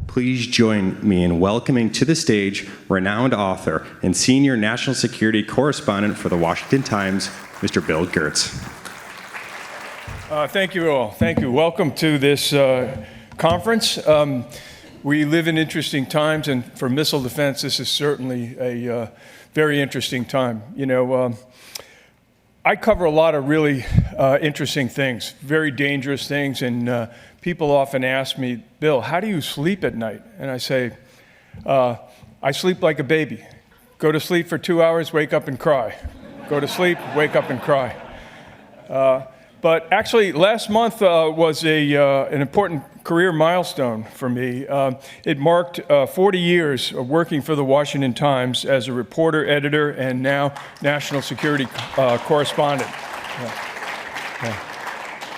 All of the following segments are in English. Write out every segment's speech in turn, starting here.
Please join me in welcoming to the stage renowned author and senior national security correspondent for the Washington Times, Mr. Bill Gertz. Thank you all. Thank you. Welcome to this conference. We live in interesting times, and for missile defense, this is certainly a very interesting time. You know, I cover a lot of really interesting things, very dangerous things, and people often ask me, Bill, how do you sleep at night? And I say, I sleep like a baby. Go to sleep for 2 hours, wake up and cry. Go to sleep, wake up and cry. But actually, last month was an important career milestone for me. It marked 40 years of working for the Washington Times as a reporter, editor, and now national security correspondent.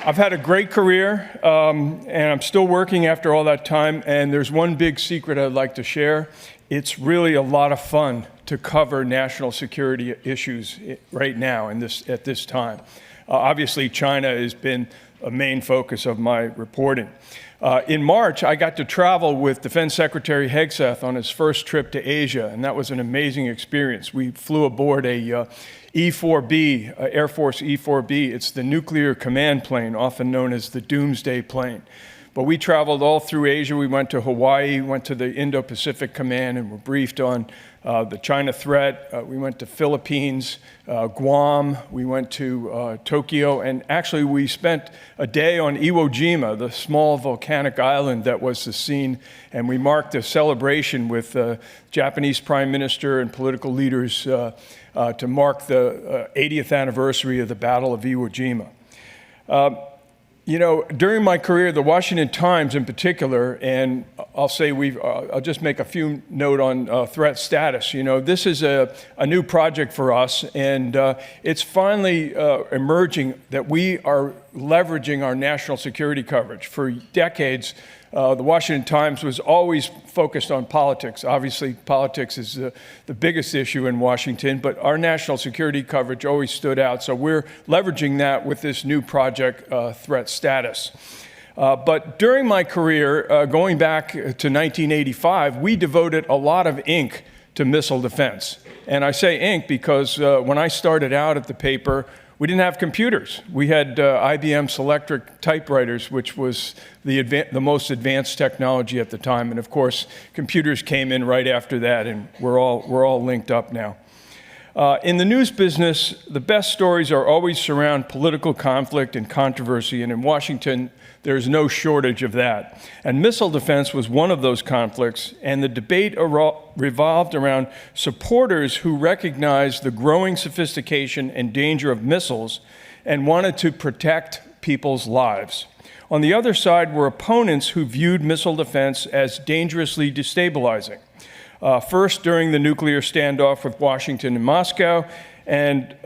I've had a great career, and I'm still working after all that time, and there's one big secret I'd like to share. It's really a lot of fun to cover national security issues right now at this time. Obviously, China has been a main focus of my reporting. In March, I got to travel with Defense Secretary Hegseth on his first trip to Asia, and that was an amazing experience. We flew aboard a E-4B, Air Force E-4B. It's the nuclear command plane, often known as the Doomsday plane. But we traveled all through Asia. We went to Hawaii, went to the Indo-Pacific Command, and were briefed on the China threat. We went to Philippines, Guam. We went to Tokyo. And actually, we spent a day on Iwo Jima, the small volcanic island that was the scene. And we marked a celebration with Japanese Prime Minister and political leaders to mark the 80th anniversary of the Battle of Iwo Jima. You know, during my career, the Washington Times in particular, and I'll say I'll just make a few note on threat status. You know, this is a new project for us, and it's finally emerging that we are leveraging our national security coverage. For decades, the Washington Times was always focused on politics. Obviously, politics is the biggest issue in Washington, but our national security coverage always stood out. So we're leveraging that with this new project, Threat Status. But during my career, going back to 1985, we devoted a lot of ink to missile defense. And I say ink because when I started out at the paper, we didn't have computers. We had IBM Selectric typewriters, which was the most advanced technology at the time. And of course, computers came in right after that, and we're all linked up now. In the news business, the best stories are always surround political conflict and controversy, and in Washington, there's no shortage of that. And missile defense was one of those conflicts, and the debate revolved around supporters who recognized the growing sophistication and danger of missiles and wanted to protect people's lives. On the other side were opponents who viewed missile defense as dangerously destabilizing. First, during the nuclear standoff with Washington and Moscow, and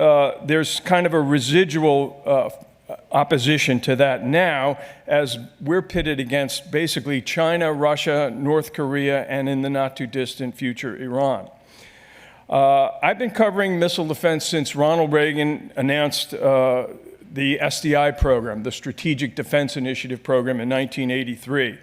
there's kind of a residual opposition to that now as we're pitted against basically China, Russia, North Korea, and in the not-too-distant future, Iran. I've been covering missile defense since Ronald Reagan announced the SDI program, the Strategic Defense Initiative program, in 1983.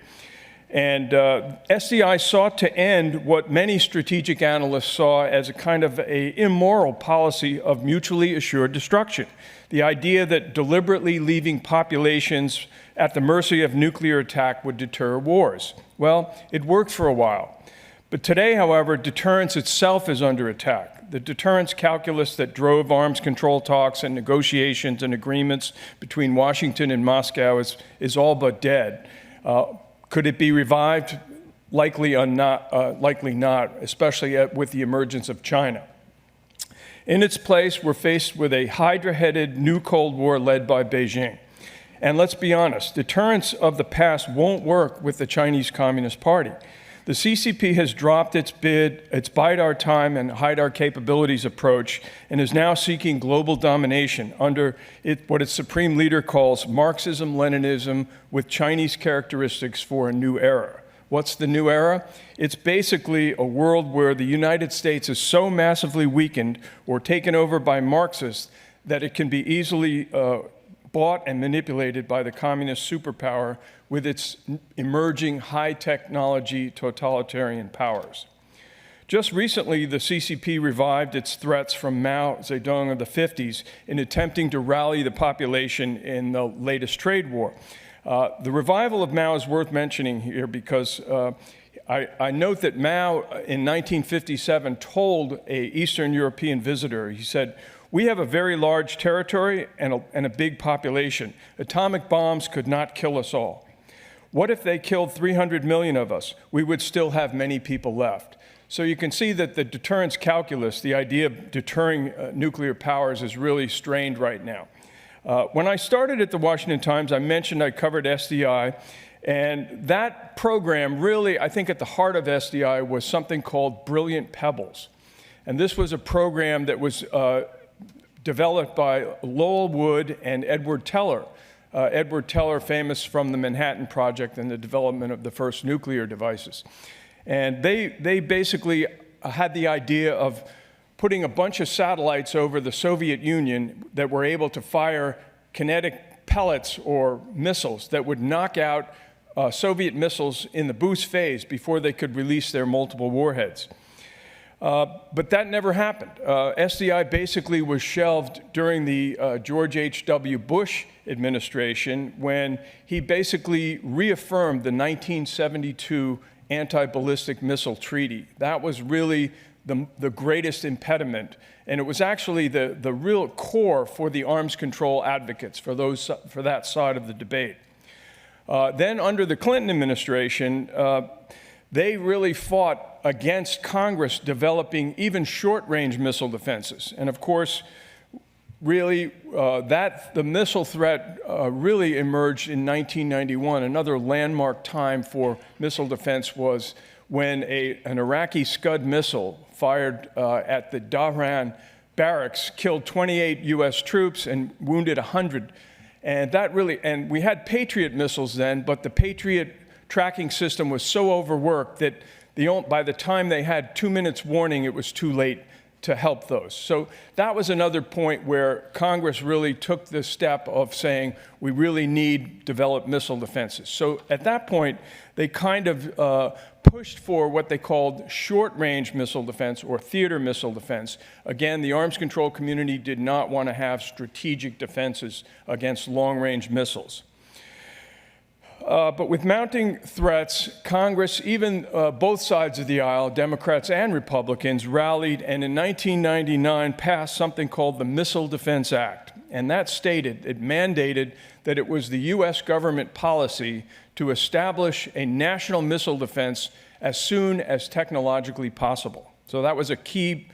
And SDI sought to end what many strategic analysts saw as a kind of an immoral policy of mutually assured destruction. The idea that deliberately leaving populations at the mercy of nuclear attack would deter wars. Well, it worked for a while. But today, however, deterrence itself is under attack. The deterrence calculus that drove arms control talks and negotiations and agreements between Washington and Moscow is all but dead. Could it be revived? Likely not, especially with the emergence of China. In its place, we're faced with a hydra-headed new Cold War led by Beijing. And let's be honest, deterrence of the past won't work with the Chinese Communist Party. The CCP has dropped its bide our time and hide our capabilities approach and is now seeking global domination under what its supreme leader calls Marxism-Leninism with Chinese characteristics for a new era. What's the new era? It's basically a world where the United States is so massively weakened or taken over by Marxists that it can be easily bought and manipulated by the communist superpower with its emerging high-technology totalitarian powers. Just recently, the CCP revived its threats from Mao Zedong of the 50s in attempting to rally the population in the latest trade war. The revival of Mao is worth mentioning here because I note that Mao in 1957 told an Eastern European visitor, he said, "We have a very large territory and a big population. Atomic bombs could not kill us all. What if they killed 300 million of us? We would still have many people left." So you can see that the deterrence calculus, the idea of deterring nuclear powers, is really strained right now. When I started at the Washington Times, I mentioned I covered SDI, and that program really, I think at the heart of SDI was something called Brilliant Pebbles. And this was a program that was developed by Lowell Wood and Edward Teller. Edward Teller, famous from the Manhattan Project and the development of the first nuclear devices. And they basically had the idea of putting a bunch of satellites over the Soviet Union that were able to fire kinetic pellets or missiles that would knock out Soviet missiles in the boost phase before they could release their multiple warheads. But that never happened. SDI basically was shelved during the George H.W. Bush administration when he basically reaffirmed the 1972 Anti-Ballistic Missile Treaty. That was really the greatest impediment, and it was actually the real core for the arms control advocates, for that side of the debate. Then under the Clinton administration, they really fought against Congress developing even short-range missile defenses. And of course, really, the missile threat really emerged in 1991. Another landmark time for missile defense was when an Iraqi Scud missile fired at the Dhahran barracks killed 28 U.S. troops and wounded 100. And we had Patriot missiles then, but the Patriot tracking system was so overworked that by the time they had 2 minutes warning, it was too late to help those. So that was another point where Congress really took the step of saying we really need developed missile defenses. So at that point, they kind of pushed for what they called short-range missile defense or theater missile defense. Again, the arms control community did not want to have strategic defenses against long-range missiles. But with mounting threats, Congress, even both sides of the aisle, Democrats and Republicans, rallied and in 1999 passed something called the Missile Defense Act. And that it mandated that it was the U.S. government policy to establish a national missile defense as soon as technologically possible. So that was a key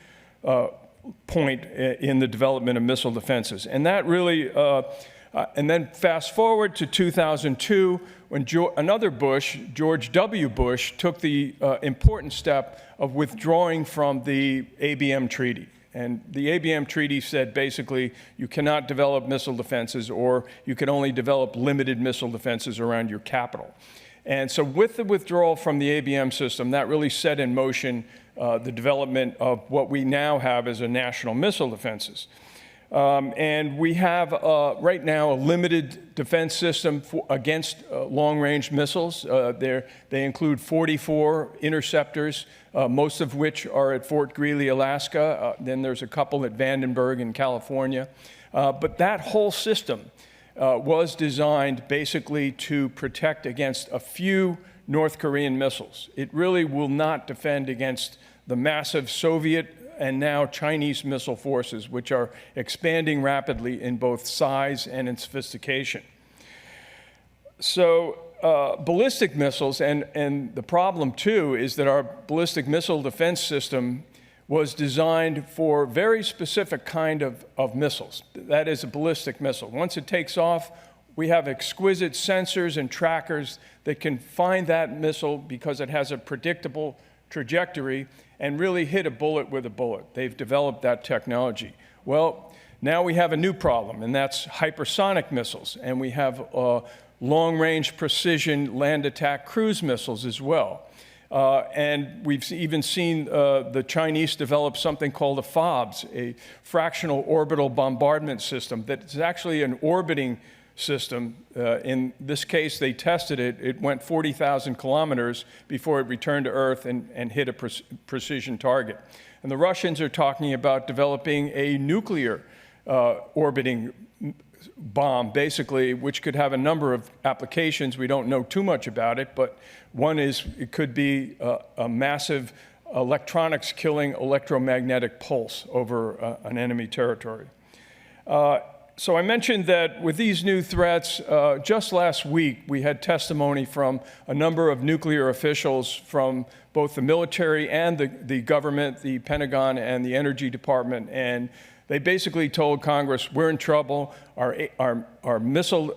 point in the development of missile defenses. And that really, and then fast forward to 2002, when another Bush, George W. Bush, took the important step of withdrawing from the ABM Treaty. And the ABM Treaty said basically you cannot develop missile defenses, or you can only develop limited missile defenses around your capital. And so with the withdrawal from the ABM system, that really set in motion the development of what we now have as a national missile defenses. And we have right now a limited defense system against long-range missiles. They include 44 interceptors, most of which are at Fort Greely, Alaska. Then there's a couple at Vandenberg in California. But that whole system was designed basically to protect against a few North Korean missiles. It really will not defend against the massive Soviet and now Chinese missile forces, which are expanding rapidly in both size and in sophistication. So ballistic missiles, and the problem too is that our ballistic missile defense system was designed for very specific kind of missiles. That is a ballistic missile. Once it takes off, we have exquisite sensors and trackers that can find that missile because it has a predictable trajectory and really hit a bullet with a bullet. They've developed that technology. Well, now we have a new problem, and that's hypersonic missiles, and we have long-range precision land attack cruise missiles as well. And we've even seen the Chinese develop something called a FOBS, a fractional orbital bombardment system that's actually an orbiting system. In this case, they tested it. It went 40,000 kilometers before it returned to Earth and hit a precision target. And the Russians are talking about developing a nuclear orbiting bomb, basically, which could have a number of applications. We don't know too much about it, but one is it could be a massive electronics killing electromagnetic pulse over an enemy territory. So I mentioned that with these new threats, just last week we had testimony from a number of nuclear officials from both the military and the government, the Pentagon and the Energy Department, and they basically told Congress, we're in trouble, our missile,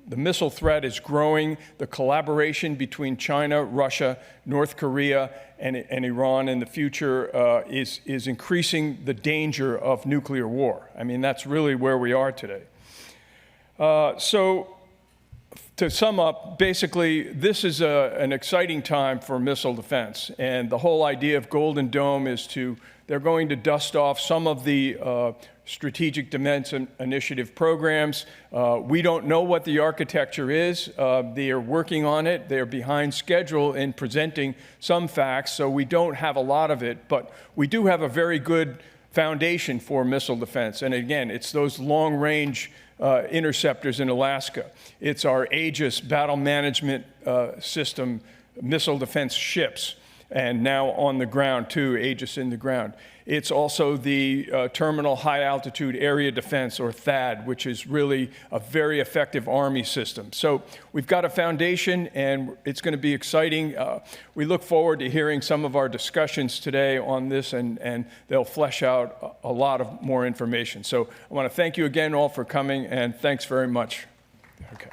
the missile threat is growing, the collaboration between China, Russia, North Korea, and Iran in the future is increasing the danger of nuclear war. I mean, that's really where we are today. So to sum up, basically, this is an exciting time for missile defense. And the whole idea of Golden Dome is they're going to dust off some of the Strategic Defense Initiative programs. We don't know what the architecture is. They are working on it. They're behind schedule in presenting some facts, so we don't have a lot of it. But we do have a very good foundation for missile defense. And again, it's those long-range interceptors in Alaska. It's our Aegis battle management system missile defense ships, and now on the ground too, Aegis in the ground. It's also the Terminal High Altitude Area Defense, or THAAD, which is really a very effective Army system. So we've got a foundation, and it's going to be exciting. We look forward to hearing some of our discussions today on this, and they'll flesh out a lot of more information. So I want to thank you again all for coming, and thanks very much. Okay.